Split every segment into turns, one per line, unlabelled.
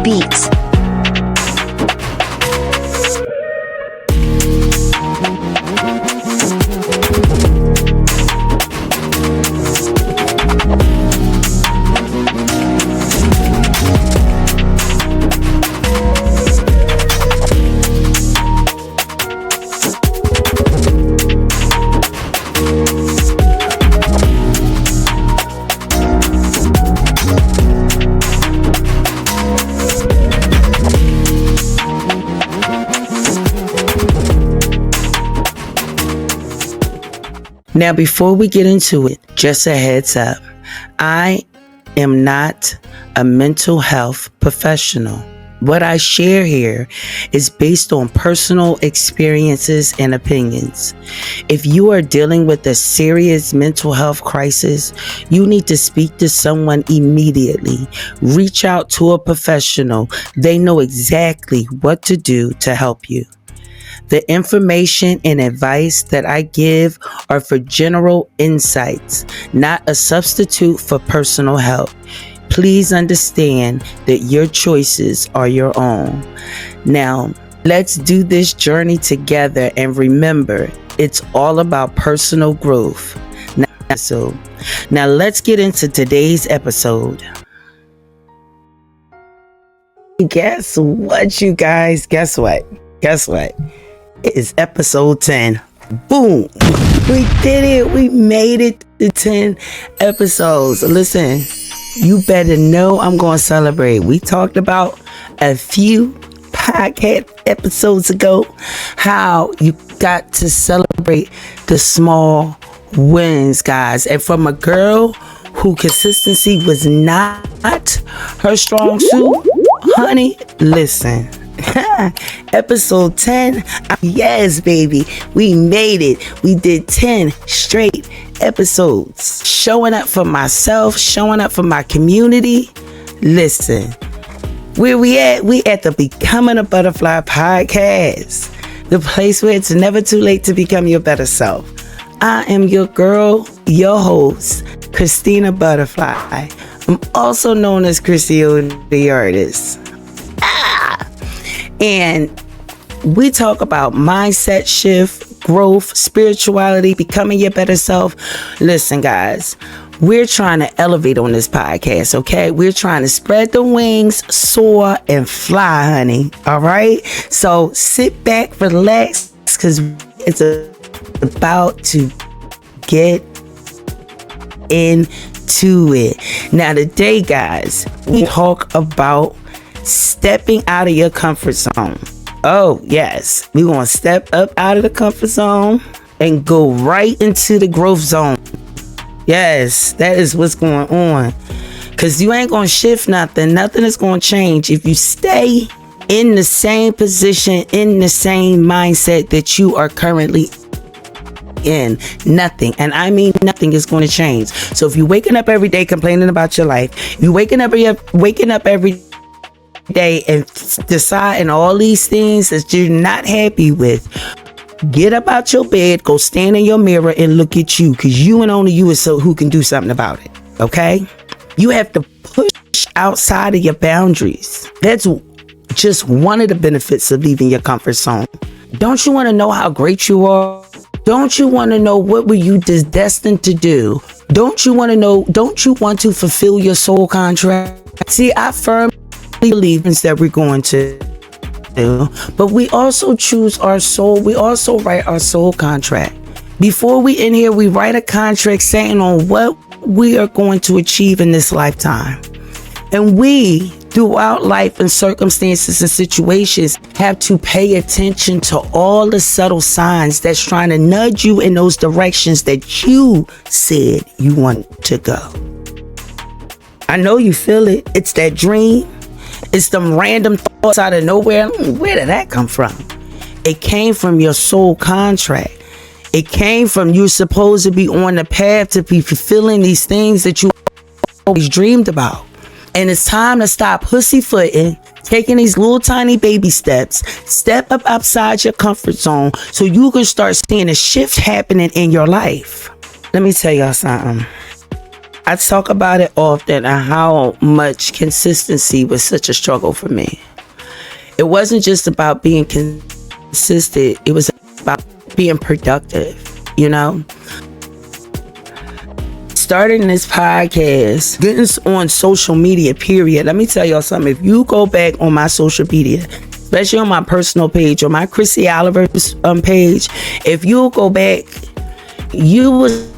Beats.
Now, before we get into it, just a heads up. I am not a mental health professional. What I share here is based on personal experiences and opinions. If you are dealing with a serious mental health crisis, you need to speak to someone immediately. Reach out to a professional. They know exactly what to do to help you. The information and advice that I give are for general insights, not a substitute for personal help. Please understand that your choices are your own. Now, let's do this journey together and remember, it's all about personal growth. Now let's get into today's episode. Guess what, you guys? Guess what? It is episode 10. Boom! We did it. We made it to 10 episodes. Listen, you better know I'm going to celebrate. We talked about a few podcast episodes ago how you got to celebrate the small wins, guys. And from a girl who consistency was not her strong suit, honey, listen. Episode 10. Yes, baby. We made it. We did 10 straight episodes. Showing up for myself, showing up for my community. Listen, where we at? We at the Becoming a Butterfly podcast. The place where it's never too late to become your better self. I am your girl, your host, Christina Butterfly. I'm also known as Chrissy the Artist. And we talk about mindset shift, growth, spirituality, becoming your better self. Listen, guys, we're trying to elevate on this podcast, okay? We're trying to spread the wings, soar, and fly, honey. All right? So sit back, relax, because it's about to get into it. Now, today, guys, we talk about stepping out of your comfort zone. Oh, yes. We're going to step up out of the comfort zone and go right into the growth zone. Yes, that is what's going on. Because you ain't going to shift nothing. Nothing is going to change if you stay in the same position, in the same mindset that you are currently in. Nothing, and I mean nothing, is going to change. So if you're waking up every day complaining about your life, you're waking up every day and deciding all these things that you're not happy with, get up out your bed, go stand in your mirror and look at you, because you and only you is who can do something about it. Okay, you have to push outside of your boundaries. That's just one of the benefits of leaving your comfort zone. Don't you want to know how great you are? Don't you want to know what were you destined to do? Don't you want to know? Don't you want to fulfill your soul contract? See, I firmly believe that we're going to do, but we also choose our soul. We also write our soul contract. Before we in here, we write a contract saying on what we are going to achieve in this lifetime. And we, throughout life and circumstances and situations, have to pay attention to all the subtle signs that's trying to nudge you in those directions that you said you want to go. I know you feel it. It's that dream. It's them random thoughts out of nowhere. Where did that come from? It came from your soul contract. It came from you supposed to be on the path to be fulfilling these things that you always dreamed about. And it's time to stop pussyfooting, taking these little tiny baby steps, step up outside your comfort zone so you can start seeing a shift happening in your life. Let me tell y'all something. I talk about it often and how much consistency was such a struggle for me. It wasn't just about being consistent, it was about being productive, you know? Starting this podcast, getting on social media, period. Let me tell y'all something. If you go back on my social media, especially on my personal page or my Chrissy Oliver's page, if you go back, you will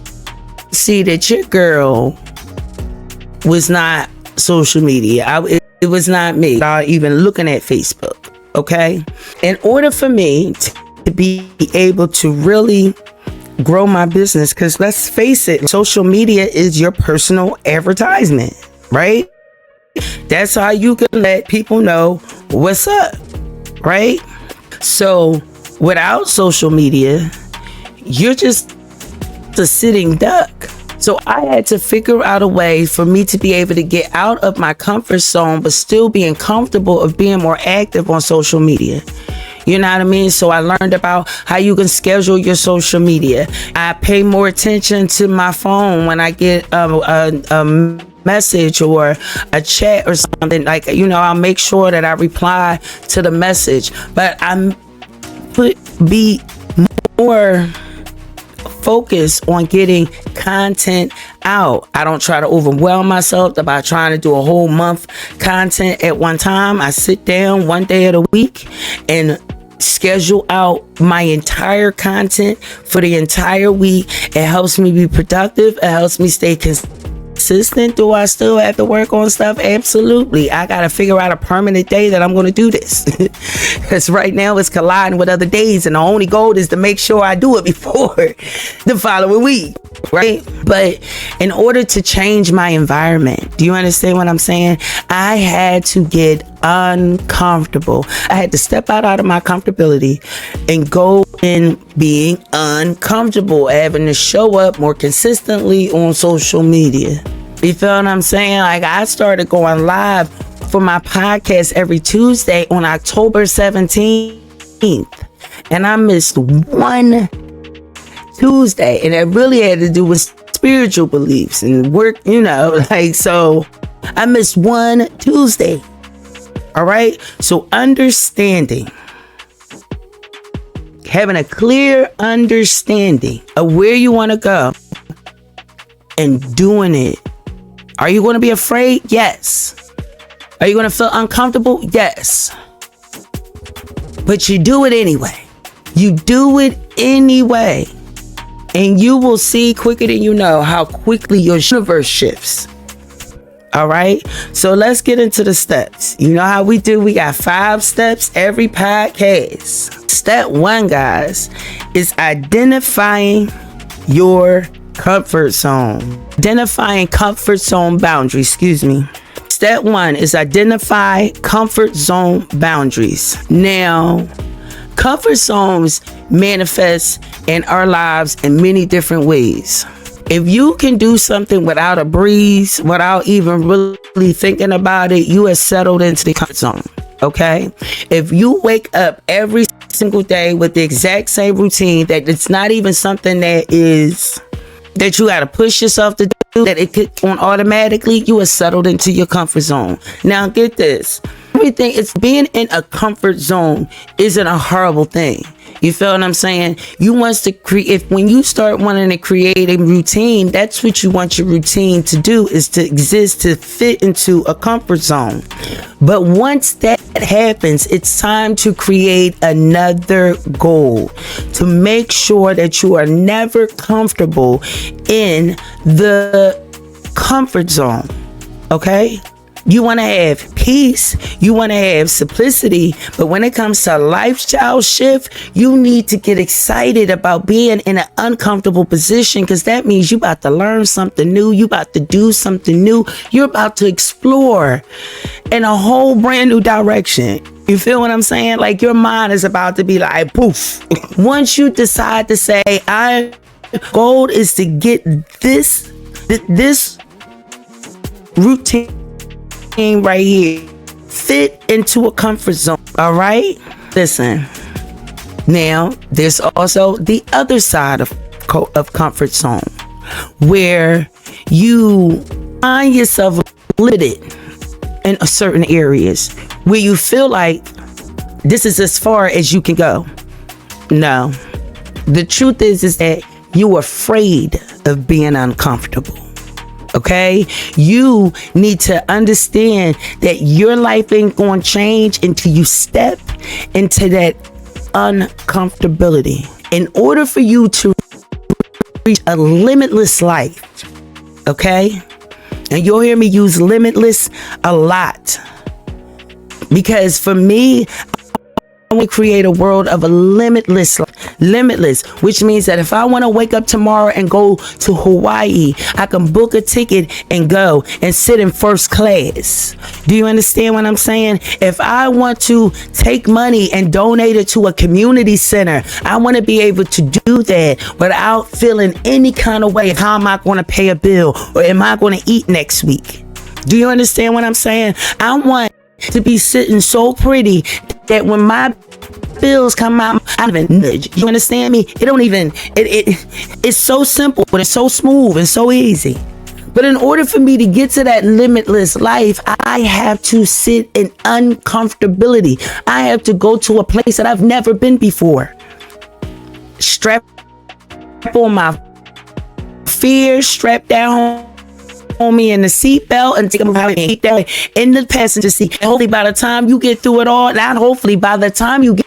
see that your girl was not social media. It was not me. Not even looking at Facebook. Okay. In order for me to be able to really grow my business, because let's face it, social media is your personal advertisement, right? That's how you can let people know what's up, right? So without social media, you're just a sitting duck. So I had to figure out a way for me to be able to get out of my comfort zone, but still being comfortable of being more active on social media. You know what I mean? So I learned about how you can schedule your social media. I pay more attention to my phone when I get a message or a chat or something. Like, you know, I'll make sure that I reply to the message. But be more focused on getting content out. I don't try to overwhelm myself about trying to do a whole month content at one time. I sit down one day of the week and schedule out my entire content for the entire week. It helps me be productive. It helps me stay consistent. Do I still have to work on stuff? Absolutely. I got to figure out a permanent day that I'm going to do this. Because right now it's colliding with other days, and the only goal is to make sure I do it before the following week, right? But in order to change my environment, do you understand what I'm saying? I had to get uncomfortable. I had to step out of my comfortability and go in being uncomfortable, having to show up more consistently on social media. You feel what I'm saying? Like, I started going live for my podcast every Tuesday on October 17th, and I missed one Tuesday, and it really had to do with spiritual beliefs and work, you know, like, so I missed one Tuesday. All right. So understanding, having a clear understanding of where you want to go and doing it. Are you going to be afraid? Yes. Are you going to feel uncomfortable? Yes. But you do it anyway. You do it anyway. And you will see quicker than you know how quickly your universe shifts. All right. So let's get into the steps. You know how we do? We got 5 steps every podcast. Step 1, guys, is identifying your comfort zone. Identifying comfort zone boundaries. Step 1 is identify comfort zone boundaries. Now, comfort zones manifest in our lives in many different ways. If you can do something without a breeze, without even really thinking about it, you are settled into the comfort zone. Okay? If you wake up every single day with the exact same routine, that it's not even something that you got to push yourself to do, that it could on automatically, you are settled into your comfort zone. Now get this. Being in a comfort zone isn't a horrible thing. You feel what I'm saying? You want to create, when you start wanting to create a routine, that's what you want your routine to do, is to exist, to fit into a comfort zone. But once that happens, it's time to create another goal, to make sure that you are never comfortable in the comfort zone. Okay? You want to have peace, you want to have simplicity, but when it comes to lifestyle shift, you need to get excited about being in an uncomfortable position, because that means you about to learn something new, you about to do something new, you're about to explore in a whole brand new direction. You feel what I'm saying? Like, your mind is about to be like, poof. Once you decide to say, goal is to get this routine right here fit into a comfort zone. All right, listen, now there's also the other side of comfort zone, where you find yourself limited in certain areas where you feel like this is as far as you can go. No. The truth is that you're afraid of being uncomfortable. Okay? You need to understand that your life ain't going to change until you step into that uncomfortability. In order for you to reach a limitless life, okay? And you'll hear me use limitless a lot. Because for me, I want to create a world of a limitless, which means that if I want to wake up tomorrow and go to Hawaii, I can book a ticket and go and sit in first class. Do you understand what I'm saying? If I want to take money and donate it to a community center, I want to be able to do that without feeling any kind of way of how am I going to pay a bill or am I going to eat next week? Do you understand what I'm saying? I want to be sitting so pretty that when my bills come out, I don't even nudge. You understand me? It's so simple, but it's so smooth and so easy. But in order for me to get to that limitless life, I have to sit in uncomfortability. I have to go to a place that I've never been before. Strap on my fear, strap down on me in the seatbelt and take them out and keep that in the passenger seat. And hopefully by the time you get through it all, by the time you get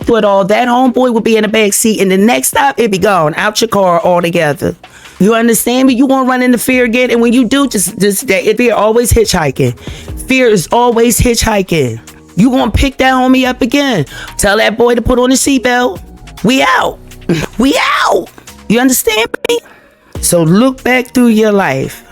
through it all, that homeboy will be in the back seat and the next stop, it'll be gone out your car altogether. You understand me? You won't run into fear again. And when you do, just fear always hitchhiking. Fear is always hitchhiking. You gonna pick that homie up again. Tell that boy to put on the seatbelt. We out. We out. You understand me? So look back through your life.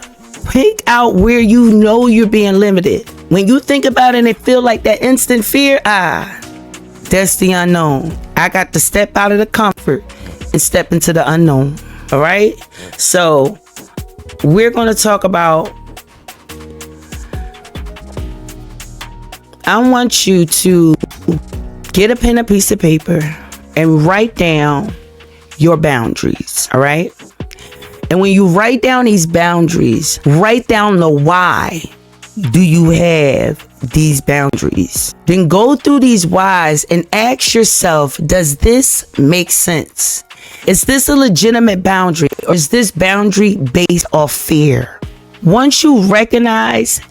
Pick out where you know you're being limited. When you think about it and it feel like that instant fear, that's the unknown. I got to step out of the comfort and step into the unknown. All right? So we're going to talk about, I want you to get a pen and piece of paper and write down your boundaries. All right? And when you write down these boundaries, write down the why do you have these boundaries. Then go through these whys and ask yourself, does this make sense? Is this a legitimate boundary or is this boundary based off fear? Once you recognize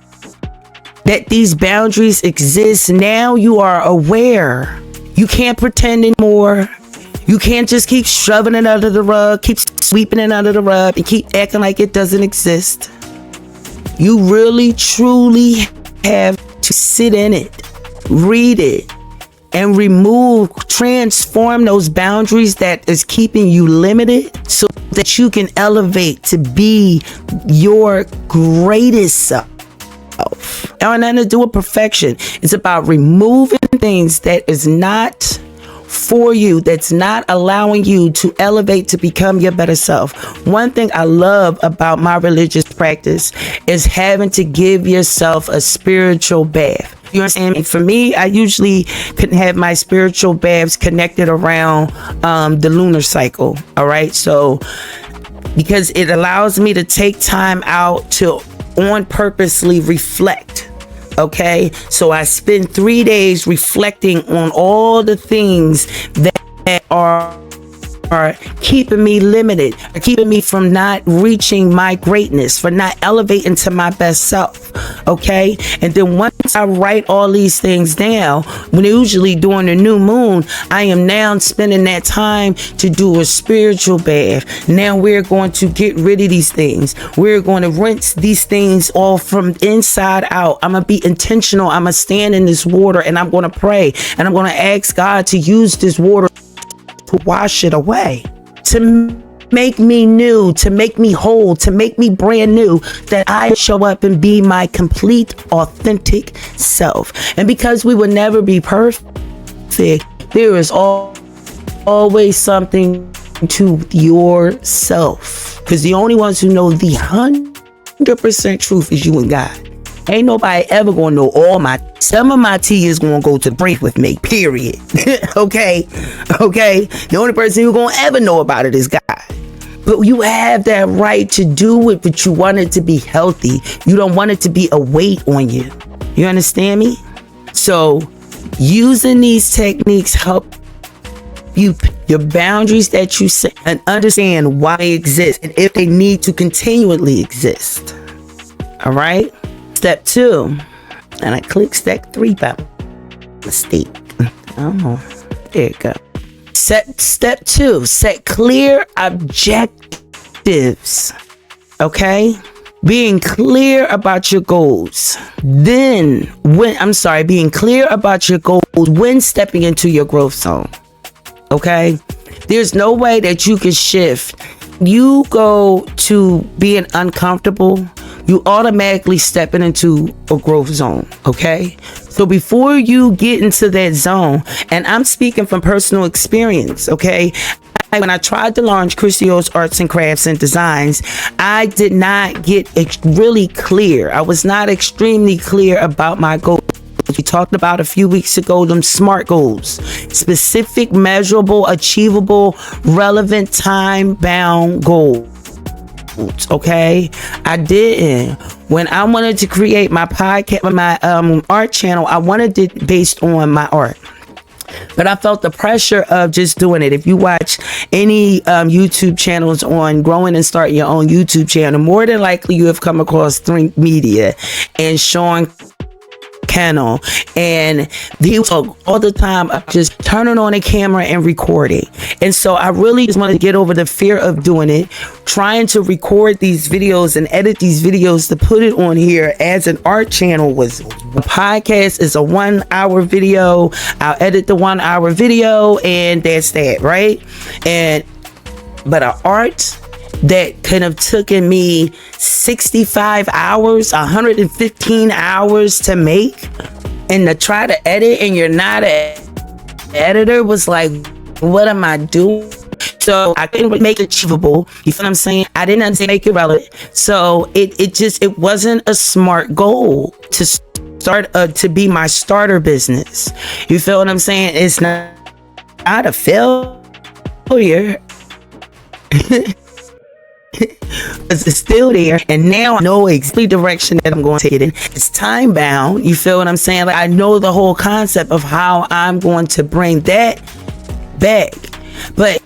that these boundaries exist, now you are aware. You can't pretend anymore. You can't just keep shoving it under the rug, keep sweeping it under the rug, and keep acting like it doesn't exist. You really, truly have to sit in it, read it, and transform those boundaries that is keeping you limited so that you can elevate to be your greatest self. It has nothing to do with perfection. It's about removing things that is not for you, that's not allowing you to elevate to become your better self. One thing I love about my religious practice is having to give yourself a spiritual bath. You understand? For me, I usually couldn't have my spiritual baths connected around the lunar cycle. All right. So because it allows me to take time out to purposely reflect. Okay, so I spend 3 days reflecting on all the things that are keeping me limited, are keeping me from not reaching my greatness, for not elevating to my best self. Okay, and then once I write all these things down, when usually during the new moon, I am now spending that time to do a spiritual bath. Now we're going to get rid of these things. We're going to rinse these things all from inside out. I'm going to be intentional. I'm going to stand in this water and I'm going to pray and I'm going to ask God to use this water to wash it away, to make me new, to make me whole, to make me brand new, that I show up and be my complete, authentic self. And because we will never be perfect, there is always something to yourself. Because the only ones who know the 100% truth is you and God. Ain't nobody ever gonna know some of my tea is gonna go to break with me, period. Okay. The only person who gonna ever know about it is God. But you have that right to do it, but you want it to be healthy. You don't want it to be a weight on you. You understand me? So using these techniques help you your boundaries that you set and understand why they exist and if they need to continually exist. All right. Step 2, and I clicked step 3 by mistake. Oh, there you go. Step 2, set clear objectives. Okay. Being clear about your goals. Being clear about your goals when stepping into your growth zone. Okay. There's no way that you can shift. You go to being uncomfortable, you automatically stepping into a growth zone. Okay. So before you get into that zone, and I'm speaking from personal experience. Okay. When I tried to launch Christio's Arts and Crafts and Designs, I did not get really clear. I was not extremely clear about my goals. We talked about a few weeks ago, them SMART goals: specific, measurable, achievable, relevant, time-bound goals. Okay, I didn't. When I wanted to create my podcast, my art channel, I wanted it based on my art. But I felt the pressure of just doing it. If you watch any YouTube channels on growing and starting your own YouTube channel, more than likely you have come across Think Media and Sean Cannell, and they all the time just turning on a camera and recording. And so I really just wanted to get over the fear of doing it, trying to record these videos and edit these videos to put it on here as an art channel. Was a podcast is a 1 hour video. I'll edit the 1 hour video and that's that, right? But an art that could have taken me 65 hours, 115 hours to make, and to try to edit, and you're not an editor, was like, what am I doing? So I couldn't make it achievable. You feel what I'm saying? I didn't understand make it relevant. So it wasn't a smart goal to start to be my starter business. You feel what I'm saying? It's not a failure. It's still there, and now I know exactly the direction that I'm going to take it in. It's time bound. You feel what I'm saying? Like, I know the whole concept of how I'm going to bring that back, but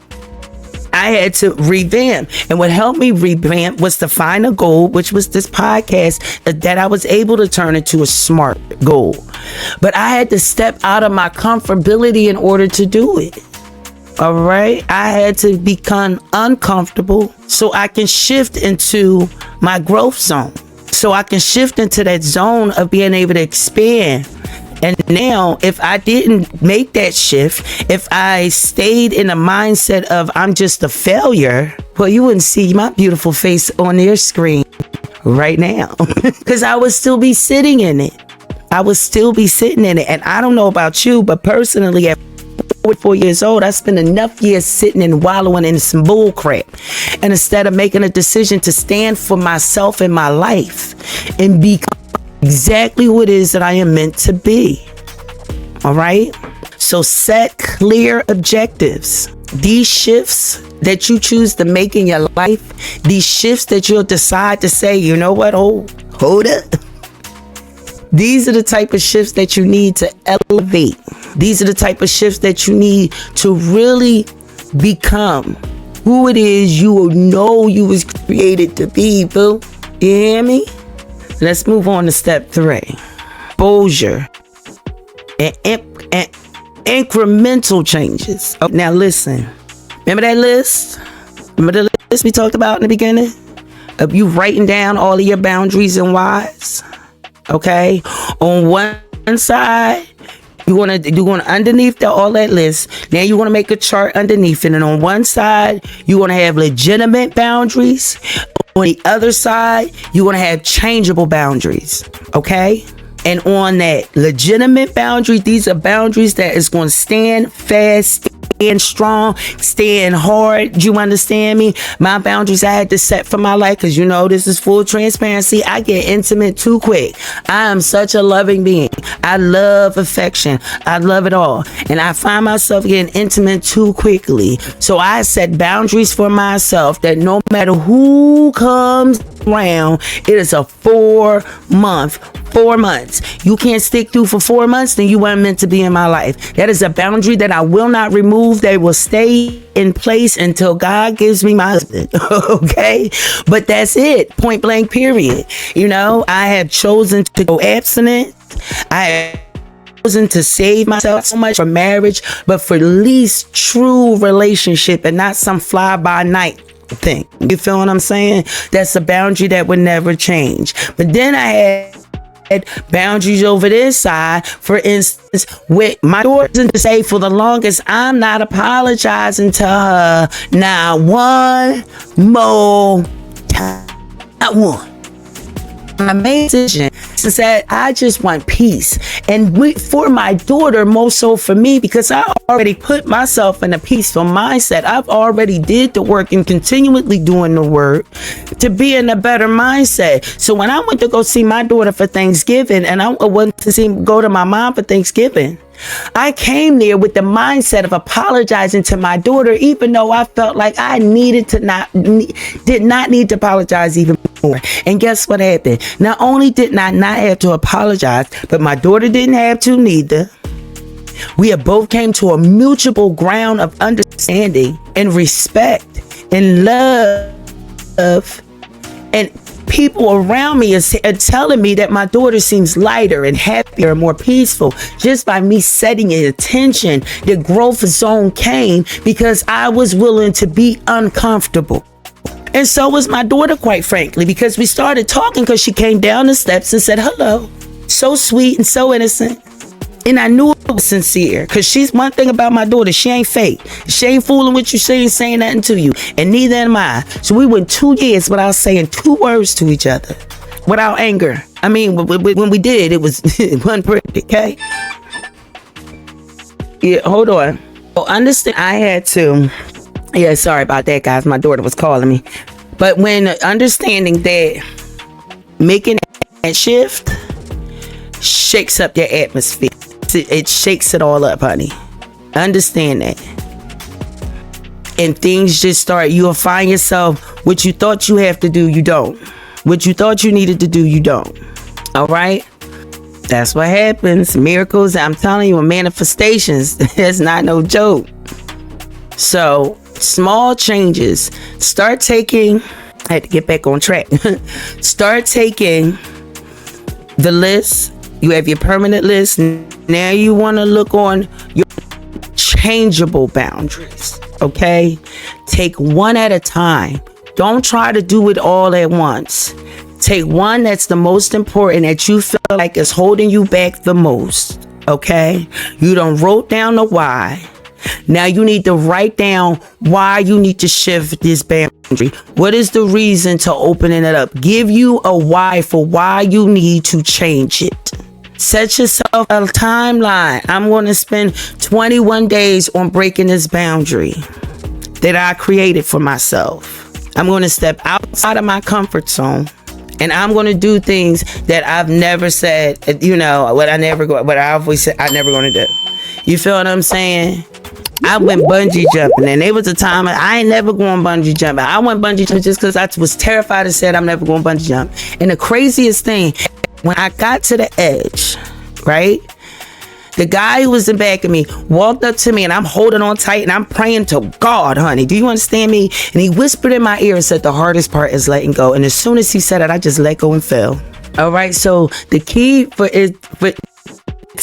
I had to revamp, and what helped me revamp was to find a goal, which was this podcast that I was able to turn into a SMART goal. But I had to step out of my comfortability in order to do it. All right. I had to become uncomfortable so I can shift into my growth zone. So I can shift into that zone of being able to expand. And now, if I didn't make that shift, if I stayed in a mindset of I'm just a failure, well, you wouldn't see my beautiful face on your screen right now, because I would still be sitting in it. And I don't know about you, but personally, at 44 years old, I spent enough years sitting and wallowing in some bull crap. And instead of making a decision to stand for myself and my life and become exactly what it is that I am meant to be. All right. So set clear objectives. These shifts that you choose to make in your life, these shifts that you'll decide to say, you know what? Hold up. These are the type of shifts that you need to elevate. These are the type of shifts that you need to really become who it is you know you was created to be, boo. You hear me? Let's move on to step 3. Exposure and incremental changes. Oh, now listen. Remember that list? Remember the list we talked about in the beginning? Of you writing down all of your boundaries and whys? Okay? On one side, you want to underneath all that list. Now you want to make a chart underneath it. And on one side, you want to have legitimate boundaries. On the other side, you want to have changeable boundaries. Okay? And on that legitimate boundary, these are boundaries that is going to stand fast, strong, staying hard. You understand me? My boundaries I had to set for my life, because you know this is full transparency. I get intimate too quick. I am such a loving being. I love affection. I love it all. And I find myself getting intimate too quickly. So I set boundaries for myself that no matter who comes around, it is a 4 months. You can't stick through for 4 months, then you weren't meant to be in my life. That is a boundary that I will not remove. They will stay in place until God gives me my husband. Okay? But that's it. Point blank, period. You know, I have chosen to go abstinent. I have chosen to save myself so much for marriage, but for least true relationship and not some fly by night thing. You feel what I'm saying? That's a boundary that would never change. But then I had boundaries over this side. For instance, with my daughter, to say for the longest, I'm not apologizing to her now one more time. Not one. My main decision is that I just want peace, and for my daughter, more so for me, because I already put myself in a peaceful mindset. I've already did the work and continually doing the work to be in a better mindset. So when I went to go see my daughter for Thanksgiving, and I went to go to my mom for Thanksgiving, I came there with the mindset of apologizing to my daughter, even though I felt like I did not need to apologize even more. And guess what happened? Not only did I not have to apologize, but my daughter didn't have to neither. We have both came to a mutual ground of understanding and respect and love, and people around me are telling me that my daughter seems lighter and happier and more peaceful just by me setting an intention. The growth zone came because I was willing to be uncomfortable. And so was my daughter, quite frankly, because we started talking, because she came down the steps and said hello. So sweet and so innocent. And I knew it was sincere, because she's one thing about my daughter. She ain't fake. She ain't fooling with you. She ain't saying nothing to you. And neither am I. So we went 2 years without saying 2 words to each other, without anger. I mean, when we did, it wasn't pretty, okay? Yeah, hold on. Oh, understand, I had to... Yeah, sorry about that, guys. My daughter was calling me. But when understanding that making that shift shakes up your atmosphere. It shakes it all up, honey. Understand that. And things just start. You'll find yourself, what you thought you have to do, you don't. What you thought you needed to do, you don't. All right? That's what happens. Miracles, I'm telling you, manifestations. That's not no joke. So, small changes. Start taking, I had to get back on track. Start taking the list. You have your permanent list. Now you want to look on your changeable boundaries. Okay? Take one at a time. Don't try to do it all at once. Take one that's the most important, that you feel like is holding you back the most. Okay? You done wrote down the why. Now you need to write down why you need to shift this boundary. What is the reason to opening it up? Give you a why for why you need to change it. Set yourself a timeline. I'm going to spend 21 days on breaking this boundary that I created for myself. I'm going to step outside of my comfort zone, and I'm going to do things that I've never said, you know, what I always said I'm never going to do. You feel what I'm saying? I went bungee jumping, and there was a time I ain't never going bungee jumping. I went bungee jumping just because I was terrified and said I'm never going bungee jump. And the craziest thing, when I got to the edge, right? The guy who was in back of me walked up to me, and I'm holding on tight and I'm praying to God, honey. Do you understand me? And he whispered in my ear and said, the hardest part is letting go. And as soon as he said it, I just let go and fell. All right. So the key for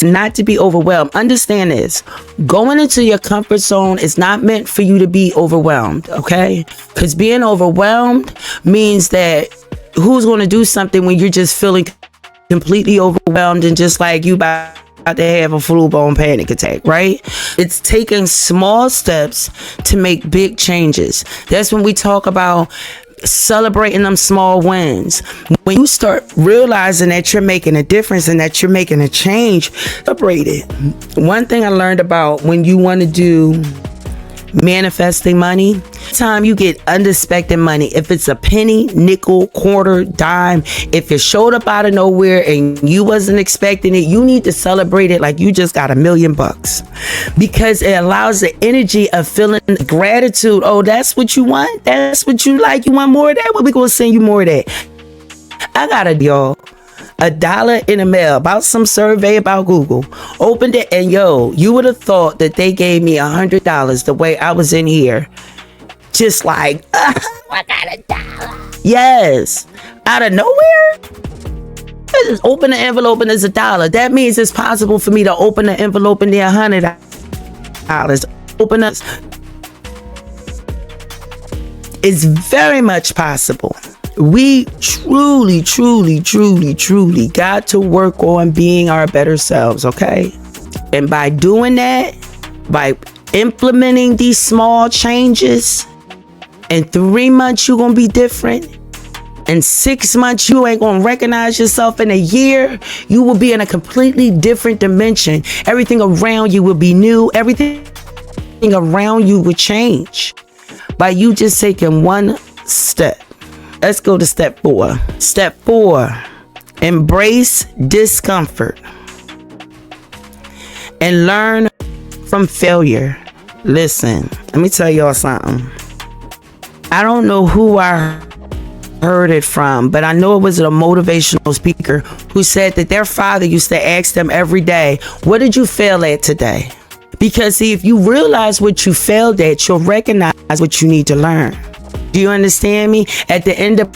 not to be overwhelmed. Understand this. Going into your comfort zone is not meant for you to be overwhelmed. Okay. Because being overwhelmed means that who's going to do something when you're just feeling completely overwhelmed and just like you about to have a full-blown panic attack, right? It's taking small steps to make big changes. That's when we talk about celebrating them small wins. When you start realizing that you're making a difference and that you're making a change, celebrate it. One thing I learned about when you want to do manifesting money. Time you get unexpected money, if it's a penny, nickel, quarter, dime, if it showed up out of nowhere and you wasn't expecting it, you need to celebrate it like you just got $1 million, because it allows the energy of feeling gratitude. Oh, that's what you want? That's what you like? You want more of that? Well, we gonna send you more of that. I got y'all, $1 in the mail about some survey about Google. Opened it, and you would have thought that they gave me $100 the way I was in here. Just like, I got $1. Yes. Out of nowhere? I just open the envelope and it's $1. That means it's possible for me to open the envelope and there $100. Open up. It's very much possible. We truly got to work on being our better selves, okay? And by doing that, by implementing these small changes, in 3 months you're gonna be different. In 6 months you ain't gonna recognize yourself. In a year you will be in a completely different dimension. Everything around you will be new. Everything around you will change by you just taking one step. Let's go to step 4. Step 4, embrace discomfort and learn from failure. Listen, let me tell y'all something. I don't know who I heard it from, but I know it was a motivational speaker who said that their father used to ask them every day, what did you fail at today? Because see, if you realize what you failed at, you'll recognize what you need to learn. Do you understand me? At the end of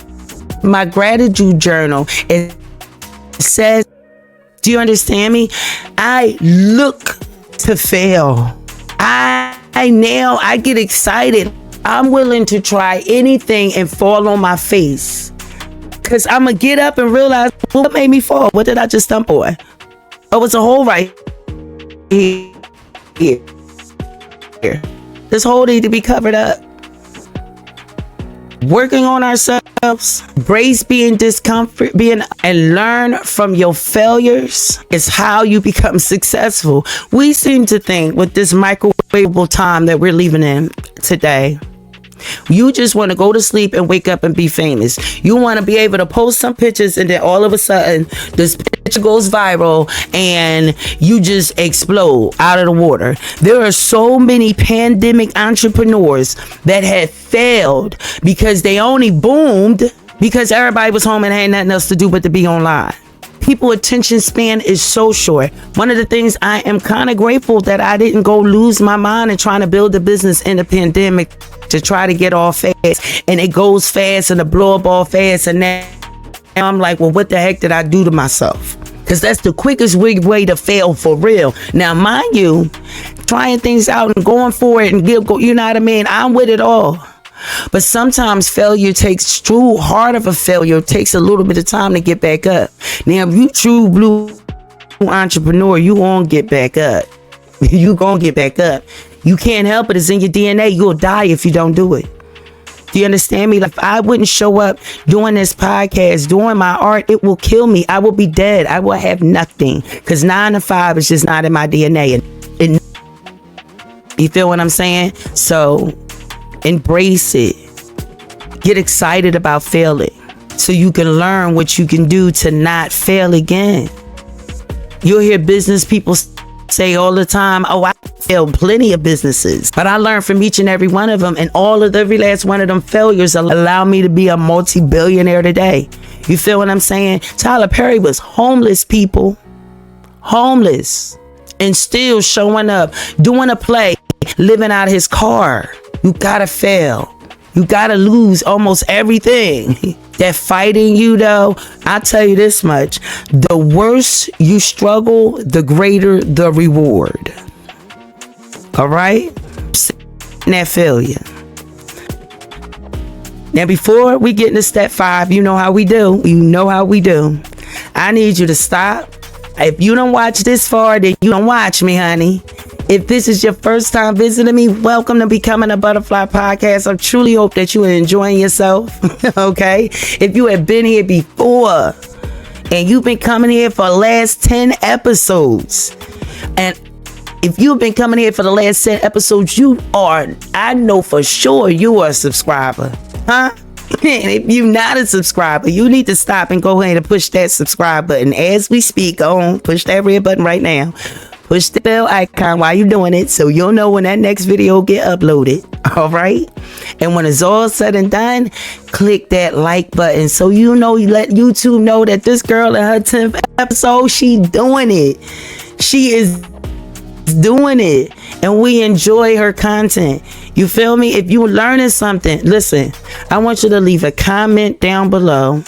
my gratitude journal, it says, do you understand me? I look to fail. I get excited. I'm willing to try anything and fall on my face. Because I'm going to get up and realize, what made me fall? What did I just stump on? Oh, it's a hole right here. This hole need to be covered up. Working on ourselves, embrace being discomfort, and learn from your failures is how you become successful. We seem to think with this microwavable time that we're living in today, you just want to go to sleep and wake up and be famous. You want to be able to post some pictures and then all of a sudden this picture goes viral and you just explode out of the water. There are so many pandemic entrepreneurs that had failed because they only boomed because everybody was home and had nothing else to do but to be online. People's attention span is so short. One of the things I am kind of grateful that I didn't go lose my mind and trying to build a business in the pandemic to try to get all fast, and it goes fast and the blow up all fast, and now I'm like, well, what the heck did I do to myself? Because that's the quickest way to fail for real. Now, mind you, trying things out and going for it and you know what I mean? I'm with it all. But sometimes failure takes true heart of a failure. It takes a little bit of time to get back up. Now, if you true blue entrepreneur, you gonna get back up. You gonna get back up. You can't help it. It's in your DNA. You'll die if you don't do it. Do you understand me? Like, if I wouldn't show up doing this podcast, doing my art, it will kill me. I will be dead. I will have nothing. Because 9 to 5 is just not in my DNA. And you feel what I'm saying? So embrace it. Get excited about failing so you can learn what you can do to not fail again. You'll hear business people say all the time, oh, I failed plenty of businesses, but I learned from each and every one of them, and every last one of them failures allow me to be a multi-billionaire today. You feel what I'm saying? Tyler Perry was homeless, people. Homeless. And still showing up, doing a play, living out of his car. You gotta fail. You gotta lose almost everything. That fighting you, though, I'll tell you this much. The worse you struggle, the greater the reward. All right? That failure. Now, before we get into step 5, you know how we do. You know how we do. I need you to stop. If you don't watch this far, then you don't watch me, honey. If this is your first time visiting me, welcome to Becoming a Butterfly Podcast. I truly hope that you are enjoying yourself. Okay? If you have been here before and you've been coming here for the last 10 episodes, and If you've been coming here for the last 10 episodes, I know for sure you are a subscriber. Huh? And if you're not a subscriber, you need to stop and go ahead and push that subscribe button as we speak. Go on, push that red button right now. Push the bell icon while you're doing it so you'll know when that next video get uploaded. All right? And when it's all said and done, click that like button so you let YouTube know that this girl in her 10th episode, she doing it. She is doing it. And we enjoy her content. You feel me? If you're learning something, listen, I want you to leave a comment down below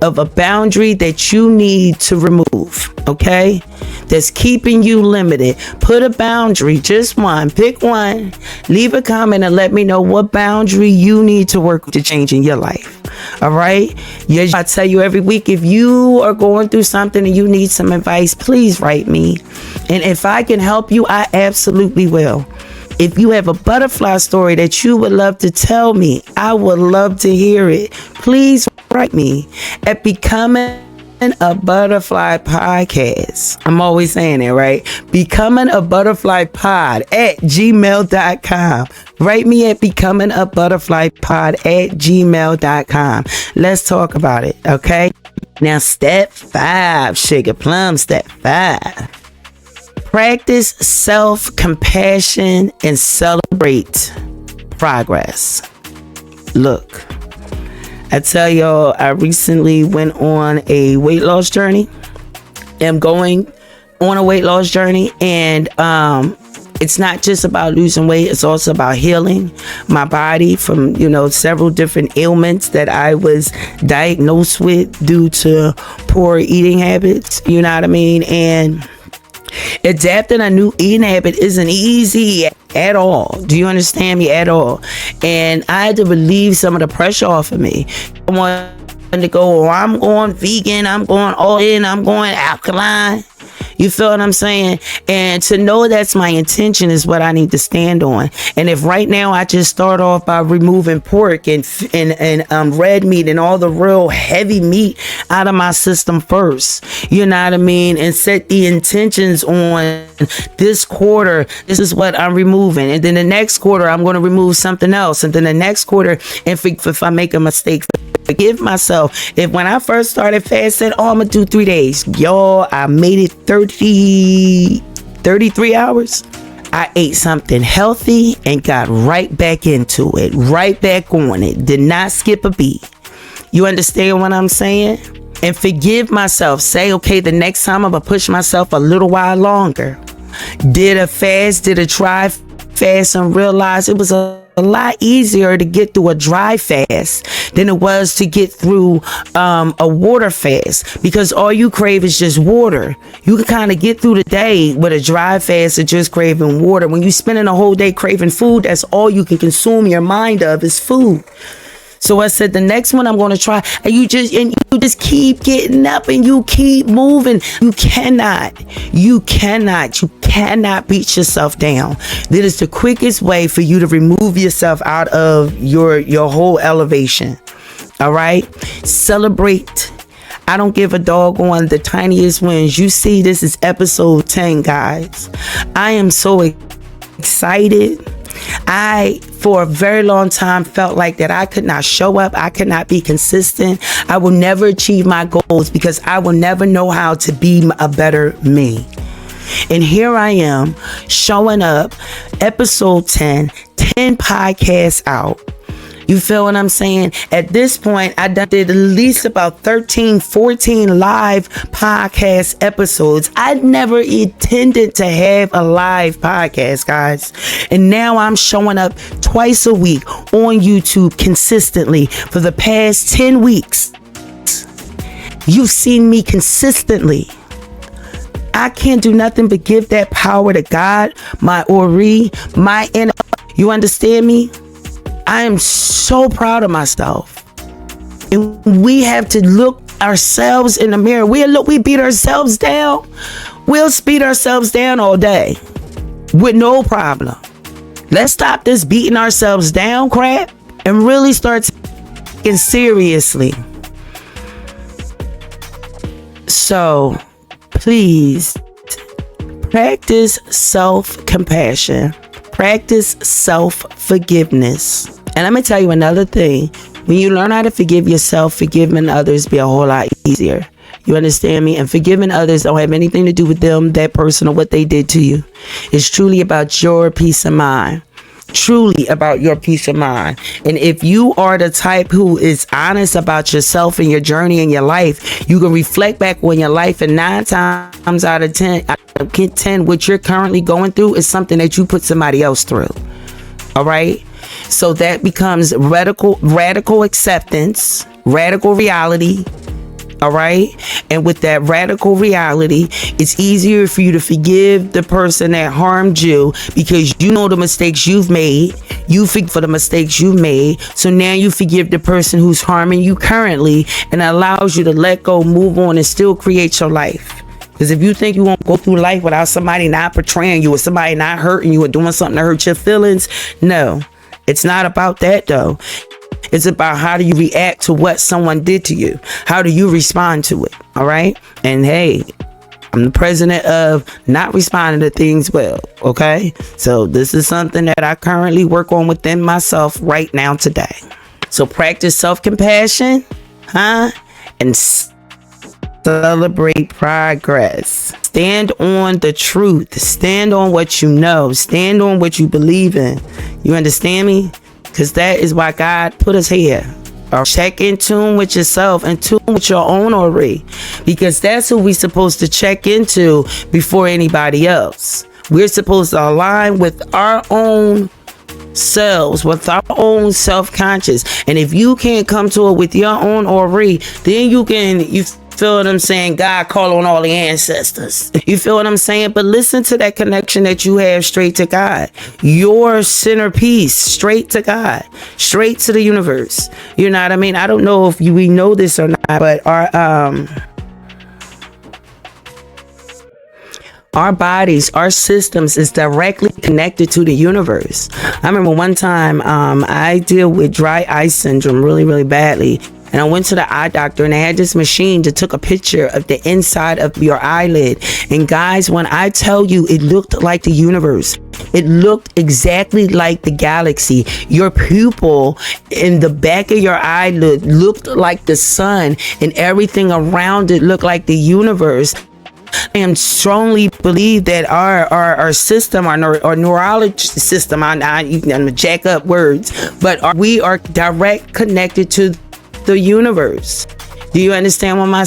of a boundary that you need to remove, okay? That's keeping you limited. Put a boundary, just one, pick one, leave a comment and let me know what boundary you need to work to change in your life. All right? Yeah, I tell you every week, if you are going through something and you need some advice, please write me. And if I can help you, I absolutely will. If you have a butterfly story that you would love to tell me, I would love to hear it. Please write me at Becoming a Butterfly Podcast. I'm always saying it, right? Becoming a Butterfly Pod at gmail.com. Write me at Becoming a Butterfly Pod at gmail.com. Let's talk about it, okay? Now, step 5, Sugar Plum, step 5. Practice self-compassion and celebrate progress. Look, I tell y'all, I recently went on a weight loss journey. I'm going on a weight loss journey, and it's not just about losing weight. It's also about healing my body from, several different ailments that I was diagnosed with due to poor eating habits. You know what I mean? And adapting a new eating habit isn't easy at all. Do you understand me? At all. And I had to relieve some of the pressure off of me. I wanted to go, I'm going vegan, I'm going all in, I'm going alkaline. You feel what I'm saying? And to know that's my intention is what I need to stand on. And if right now I just start off by removing pork and red meat and all the real heavy meat out of my system first, you know what I mean? And set the intentions on this quarter, this is what I'm removing. And then the next quarter, I'm going to remove something else. And then the next quarter, and if I make a mistake, forgive myself. If when I first started fasting, I'm gonna do 3 days. Y'all, I made it 33 hours. I ate something healthy and got right back into it, right back on it. Did not skip a beat. You understand what I'm saying? And forgive myself. Say, okay, the next time I'm gonna push myself a little while longer. Did a fast, did a dry fast, and realized it was a lot easier to get through a dry fast than it was to get through a water fast, because all you crave is just water. You can kind of get through the day with a dry fast of just craving water. When you're spending a whole day craving food, that's all you can consume your mind of is food. So I said, the next one I'm going to try, and you just keep getting up and you keep moving. You cannot beat yourself down. That is the quickest way for you to remove yourself out of your whole elevation. All right. Celebrate. I don't give a dog on the tiniest wins. You see, this is episode 10, guys. I am so excited. I, for a very long time, felt like that I could not show up. I could not be consistent. I will never achieve my goals because I will never know how to be a better me. And here I am showing up, episode 10 podcasts out. You feel what I'm saying? At this point, I did at least about 13, 14 live podcast episodes. I never intended to have a live podcast, guys. And now I'm showing up twice a week on YouTube consistently for the past 10 weeks. You've seen me consistently. I can't do nothing but give that power to God, my Ori, my inner. You understand me? I am so proud of myself. And we have to look ourselves in the mirror. We beat ourselves down. We'll beat ourselves down all day with no problem. Let's stop this beating ourselves down crap and really start taking seriously. So please Practice self-compassion. Practice self-forgiveness. And let me tell you another thing. When you learn how to forgive yourself, forgiving others be a whole lot easier. You understand me? And forgiving others don't have anything to do with them, that person, or what they did to you. It's truly about your peace of mind. Truly about your peace of mind. And if you are the type who is honest about yourself and your journey in your life, you can reflect back on your life, and 9 times out of 10, what you're currently going through is something that you put somebody else through. All right? So that becomes radical acceptance, radical reality. All right. And with that radical reality, it's easier for you to forgive the person that harmed you because you know the mistakes you've made. You forgive for the mistakes you've made. So now you forgive the person who's harming you currently, and it allows you to let go, move on, and still create your life. Because if you think you won't go through life without somebody not betraying you or somebody not hurting you or doing something to hurt your feelings, no, it's not about that though. It's about how do you react to what someone did to you? How do you respond to it? All right. And hey, I'm the president of not responding to things well. OK, so this is something that I currently work on within myself right now today. So practice self-compassion, and celebrate progress. Stand on the truth. Stand on what you know. Stand on what you believe in. You understand me? Because that is why God put us here. Or check in tune with yourself, in tune with your own already. Because that's who we're supposed to check into before anybody else. We're supposed to align with our own selves, with our own self-conscious. And if you can't come to it with your own already, then you feel what I'm saying? God call on all the ancestors. You feel what I'm saying? But listen to that connection that you have straight to God. Your centerpiece, straight to God, straight to the universe. You know what I mean? I don't know if we know this or not, but our bodies, our systems is directly connected to the universe. I remember one time I deal with dry eye syndrome really, really badly. And I went to the eye doctor, and they had this machine that took a picture of the inside of your eyelid. And guys, when I tell you, it looked like the universe. It looked exactly like the galaxy. Your pupil in the back of your eyelid looked like the sun, and everything around it looked like the universe. I am strongly believe that our system, our neurology system, I'm gonna jack up words, but we are direct connected to the universe. Do you understand what I'm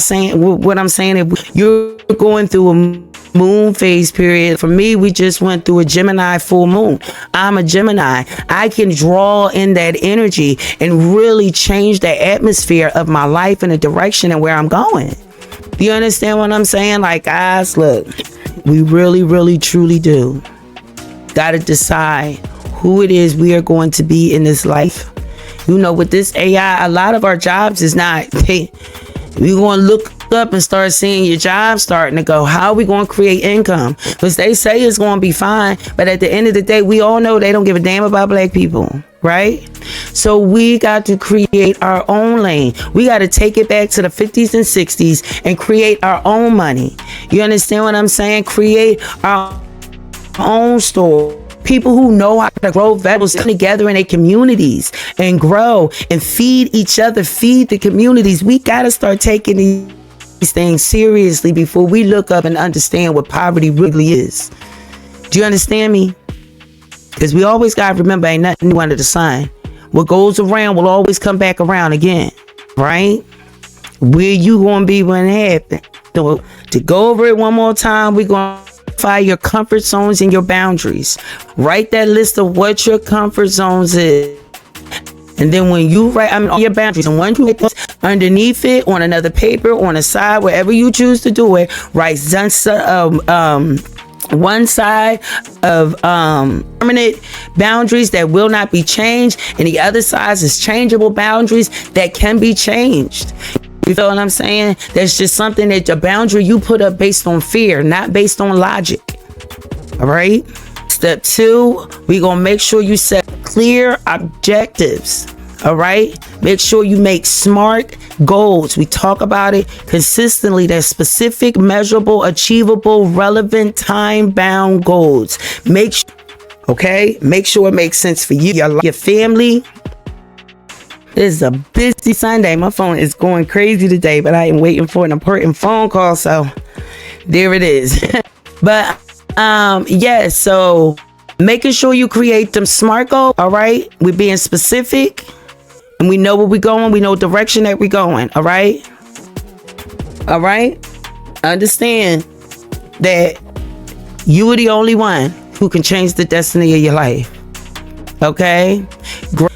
saying? If you're going through a moon phase period, for me, we just went through a Gemini full moon. I'm a Gemini. I can draw in that energy and really change the atmosphere of my life in a direction and where I'm going. Do you understand what I'm saying? Like, guys, look, we really, really, truly do got to decide who it is we are going to be in this life. You know, with this AI, a lot of our jobs is not, we're going to look up and start seeing your job starting to go. How are we going to create income? Because they say it's going to be fine. But at the end of the day, we all know they don't give a damn about black people. Right? So we got to create our own lane. We got to take it back to the 50s and 60s and create our own money. You understand what I'm saying? Create our own store. People who know how to grow vegetables come together in their communities and grow and feed each other, feed the communities. We got to start taking these things seriously before we look up and understand what poverty really is. Do you understand me? Because we always got to remember, ain't nothing new under the sun. What goes around will always come back around again, right? Where you going to be when it happens? So, to go over it one more time, we're going to find your comfort zones and your boundaries. Write that list of what your comfort zones is. And then when you write all your boundaries, and once you hit underneath it, on another paper, on a side, wherever you choose to do it, write one side of permanent boundaries that will not be changed, and the other side is changeable boundaries that can be changed. You feel what I'm saying? That's just something that a boundary you put up based on fear, not based on logic. All right. Step 2, we're gonna make sure you set clear objectives. All right. Make sure you make SMART goals. We talk about it consistently. That's specific, measurable, achievable, relevant, time-bound goals. Make sure it makes sense for you, your family. It's a busy Sunday. My phone is going crazy today, but I am waiting for an important phone call. So there it is. But so making sure you create them SMART goals. All right. We're being specific. And we know where we're going. We know direction that we're going. All right. Understand that you are the only one who can change the destiny of your life. Okay.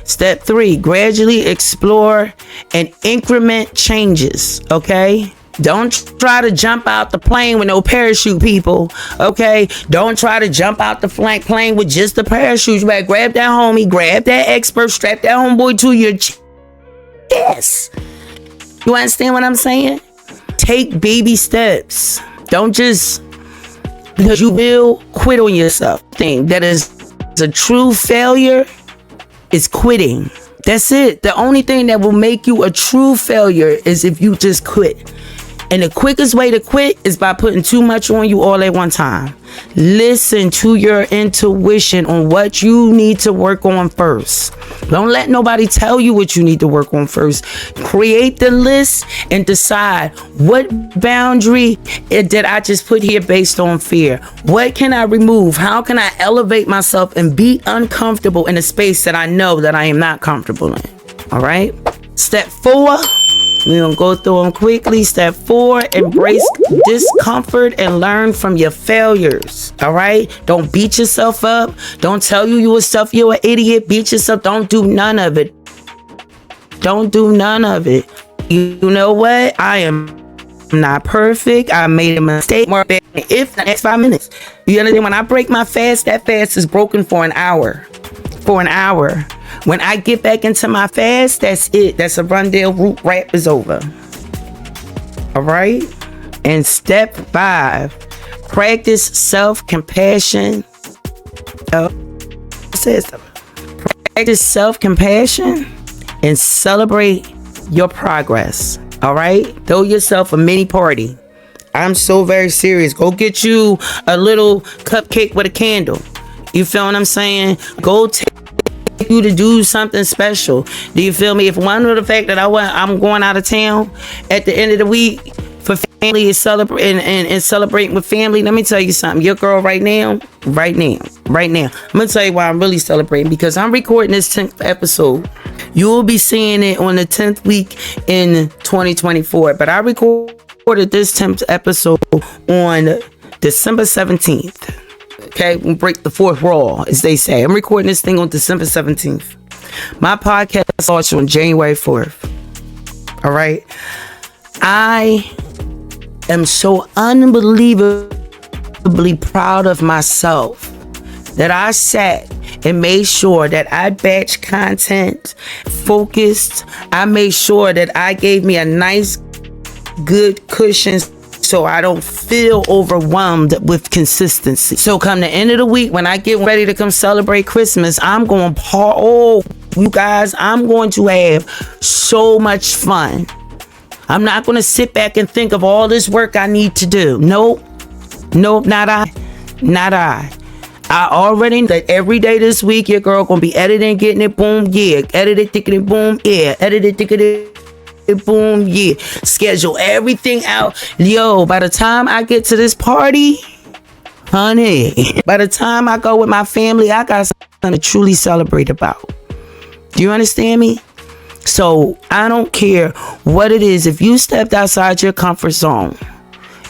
Step 3, gradually explore and increment changes. Okay. Don't try to jump out the plane with no parachute, people. Okay. Don't try to jump out the plane with just the parachute. You better grab that homie, grab that expert, strap that homeboy to your chest. You understand what I'm saying? Take baby steps. Don't just, because you will quit on yourself. Thing that is a true failure is quitting. That's it. The only thing that will make you a true failure is if you just quit. And the quickest way to quit is by putting too much on you all at one time. Listen to your intuition on what you need to work on first. Don't let nobody tell you what you need to work on first. Create the list and decide what boundary did I just put here based on fear. What can I remove? How can I elevate myself and be uncomfortable in a space that I know that I am not comfortable in? All right. Step 4. We're going to go through them quickly. Step 4, embrace discomfort and learn from your failures. All right. Don't beat yourself up. Don't tell you're an idiot. Beat yourself. Don't do none of it. You know what? I am not perfect. I made a mistake. More bad if the next 5 minutes. You understand? When I break my fast, that fast is broken for an hour. When I get back into my fast, that's it. That's a Rundale root wrap is over. All right. And step 5, practice self-compassion. Practice self-compassion and celebrate your progress. All right. Throw yourself a mini party. I'm so very serious. Go get you a little cupcake with a candle. You feel what I'm saying? Go take you to do something special. Do you feel me? If one of the fact that I'm going out of town at the end of the week for family is celebrating and celebrating with family, let me tell you something. Your girl right now, I'm gonna tell you why I'm really celebrating, because I'm recording this 10th episode. You will be seeing it on the 10th week in 2024, but I recorded this 10th episode on December 17th. Okay, we'll break the fourth wall, as they say. I'm recording this thing on December 17th. My podcast launched on January 4th. All right. I am so unbelievably proud of myself that I sat and made sure that I batched content, focused. I made sure that I gave me a nice, good cushion so I don't feel overwhelmed with consistency. So come the end of the week, when I get ready to come celebrate Christmas, I'm going you guys, I'm going to have so much fun. I'm not going to sit back and think of all this work I need to do. Nope, not I. I already know that every day this week, your girl going to be editing, getting it, boom, yeah. Edit it, thinking it, boom, yeah. Edit it, thinking it, boom, yeah. Schedule everything out. Yo, by the time I get to this party, honey, by the time I go with my family, I got something to truly celebrate about. Do you understand me? So I don't care what it is. If you stepped outside your comfort zone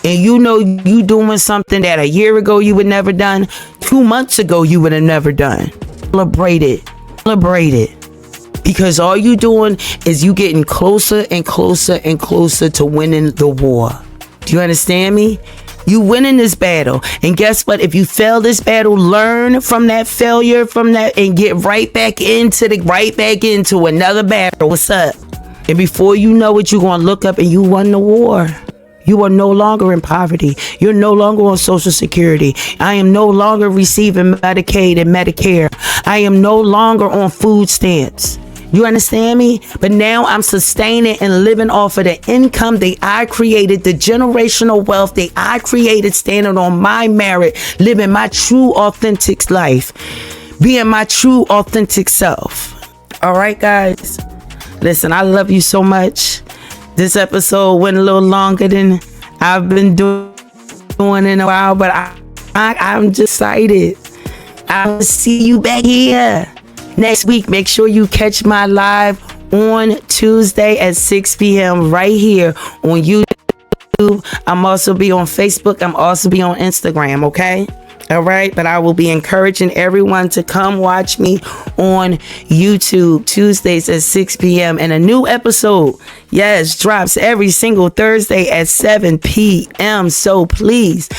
and you know you doing something that a year ago you would never done, 2 months ago you would have never done, celebrate it. Because all you doing is you getting closer and closer and closer to winning the war. Do you understand me? You winning this battle. And guess what? If you fail this battle, learn from that failure, and get right back into another battle. What's up? And before you know it, you're going to look up and you won the war. You are no longer in poverty. You're no longer on Social Security. I am no longer receiving Medicaid and Medicare. I am no longer on food stamps. You understand me? But now I'm sustaining and living off of the income that I created, the generational wealth that I created, standing on my merit, living my true, authentic life, being my true, authentic self. All right, guys. Listen, I love you so much. This episode went a little longer than I've been doing in a while, but I'm just excited. I'll see you back here next week. Make sure you catch my live on Tuesday at 6 p.m. right here on YouTube. I'm also be on Facebook. I'm also be on Instagram, okay? All right, but I will be encouraging everyone to come watch me on YouTube Tuesdays at 6 p.m. and a new episode, yes, drops every single Thursday at 7 p.m. So please,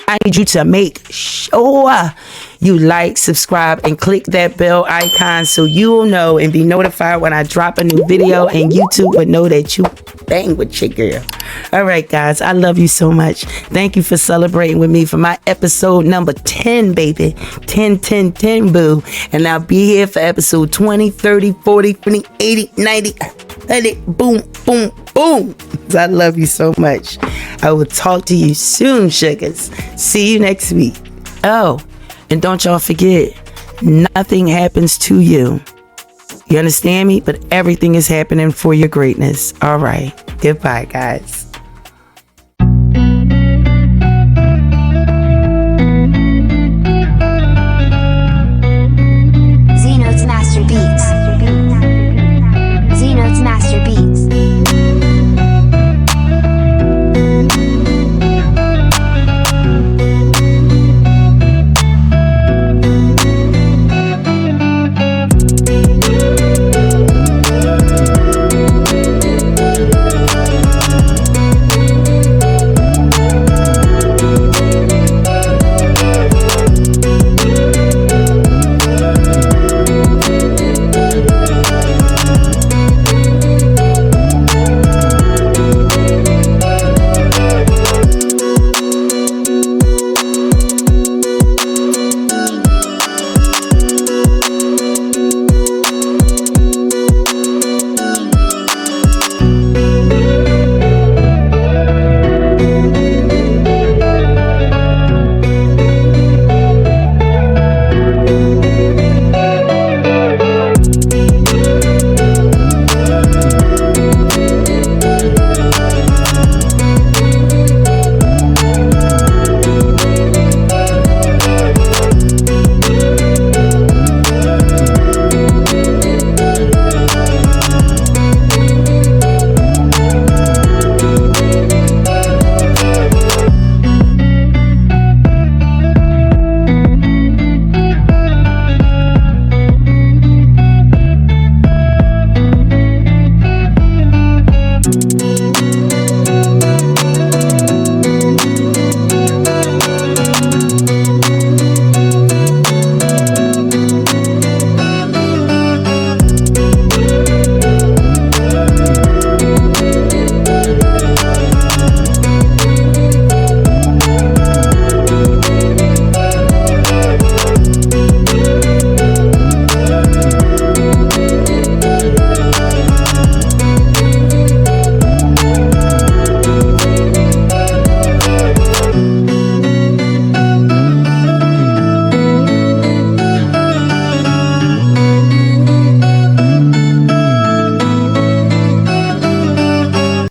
I need you to make sure you like, subscribe, and click that bell icon so you'll know and be notified when I drop a new video, and YouTube will know that you bang with your girl. All right, guys, I love you so much. Thank you for celebrating with me for my episode number 10, baby. 10, 10, 10, boo. And I'll be here for episode 20, 30, 40, 20, 80, 90, 100, boom, boom, boom. I love you so much. I will talk to you soon, sugars. See you next week. Oh, and don't y'all forget, nothing happens to you. You understand me? But everything is happening for your greatness. All right. Goodbye, guys.